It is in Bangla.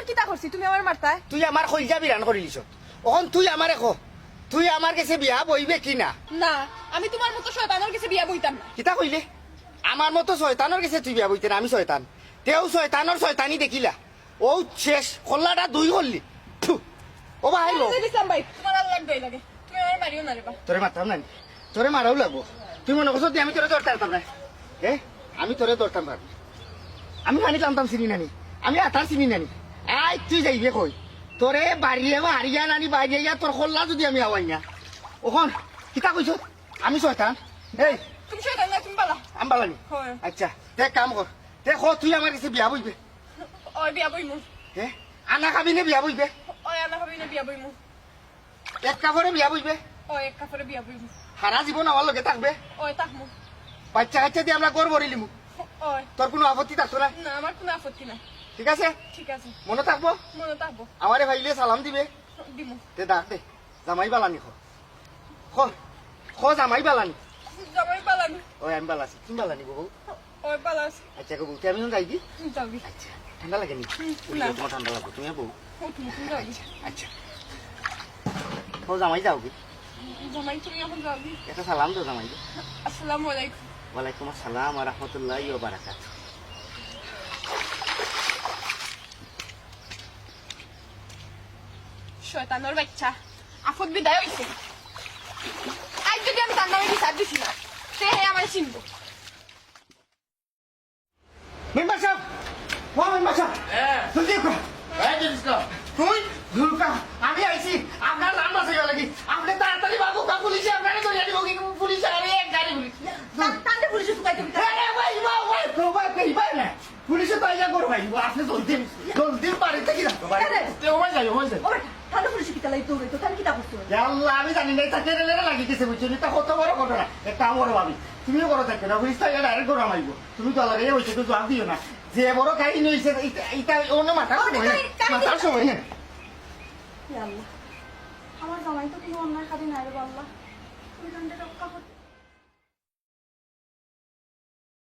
কিতা করছি তুমি আমার মারতায়? তুই আমার কইজা বিরান করিলিস ওখন তুই আমারে কো তুই আমার কাছে বিয়া বইবে কি না? না আমি তোমার মতো শয়তানের কাছে বিয়া বইতাম না। কিতা কইলে আমার মতো শয়তানের কাছে তুই বিয়া বইতে না? আমি শয়তান তেও শয়তানের শয়তানি দেখিলা ও শেষ কল্লাটা দুই করলি থু, ও ভাই লো ইসলাম ভাই তোমার আর লাগবেই লাগে, তুমি আমার মারিও না রে বা। তোরে মারতাম না তোরে মারাও লাগবো। তুই মনে করছো আমি তোরে ধরতাম না? আমি তোরে ধরতাম না, আমি পানি টানতাম চিনি নানি, আমি আঠার চিনি নানি। আই তুই যাইবে কই তোরে বাড়িয়ে বা হারিয়া নানি বাড়িয়ে তোর কল্লা যদি আমি আওয়াই না ওখন কিতা কইছ আমি শয়তান? এই তুমি শয়তান না, তুমি বালা। আমি বালানি? হয়। আচ্ছা তে কাম কর তে খ তুই আমার কাছে বিয়া বইবে? ওই বিয়া বইমু। আনা খাবি নে বিয়া বইবে? ওই আনা খাবি না বিয়া বইমু। এক কাপড়ে বিয়া বইবে? ওই এক কাপড়ে বিয়া বইমু। সারা জীবন আমার লগে থাকবে? ওই তাকমু। বাচ্চা কাচ্চা দিয়ে আমরা গড় ভরিলিমু, ওই তোর কোনো আপত্তি থাকতো না? না আমার কোনো আপত্তি নাই। ঠিক আছে ঠিক আছে মনে থাকবো? মনে থাকবো। আমারে ভাইলে সালাম দিবে? দিমু। তে ডাক দে জামাই বালানি খ জামাই বালানি। জামাই পালানি। ওই আমি বালাছি তুমি বালানি বউ? ওই পালাস। আচ্ছা বউ আমি যাই দি। যাবি। আচ্ছা ঠান্ডা লাগে নি? না। তোমার ঠান্ডা লাগবে তুমি বউ? তুমি যাবি। আচ্ছা খ জামাই যাও কি? জামাই তুমি এখন যাবি। একটা সালাম তো জামাই। আসসালামু আলাইকুম। ওয়ালাইকুম আসসালাম ওয়া রাহমাতুল্লাহি ওয়া বারাকাতুহু। শয়তানের বাচ্চা আফত বিদায় হইছে। আজ যদি আমি তার নামে বিচার দিছি না সে আমার চিনবো। মেম্বার সাহেব মেম্বার সাহেব জলদি তুই দুর্গা আমি আইছি আপনার নাম বাসে লাগি আপনি তাড়াতাড়ি বাবু কা পুলিশে আপনারে ধরে দিব কি পুলিশে আরে এক গাড়ি পুলিশ তান্তে পুলিশে শুকাইতে বিতা। আরে ভাই ভাই প্রভাব কই ভাই না পুলিশে তো আইয়া করো ভাই আপনি জলদি বাড়িতে কি রাখো ভাই তে ওই যাই ওরে তান্তে পুলিশে কিতা লাই দৌড়াইতো তান কিতা করছো? আল্লাহ আমি জানি না তাকে রেলে লাগি গেছে বুঝছো এটা কত বড় ঘটনা এক কাম করো ভাবি তুমিও করো থাকবে না পুলিশ তাই ডাইরেক্ট ঘোরা মাইবো তুমি তো আলাদা হইছে তো জবাব দিও না যে বড় কাহিনী হইছে এটা অন্য মাথার সময় না। আল্লাহ আমার জামাই তো কোনো অন্যায় কাজে নাই রে আল্লাহ, তুমি কান্ডে রক্ষা করতে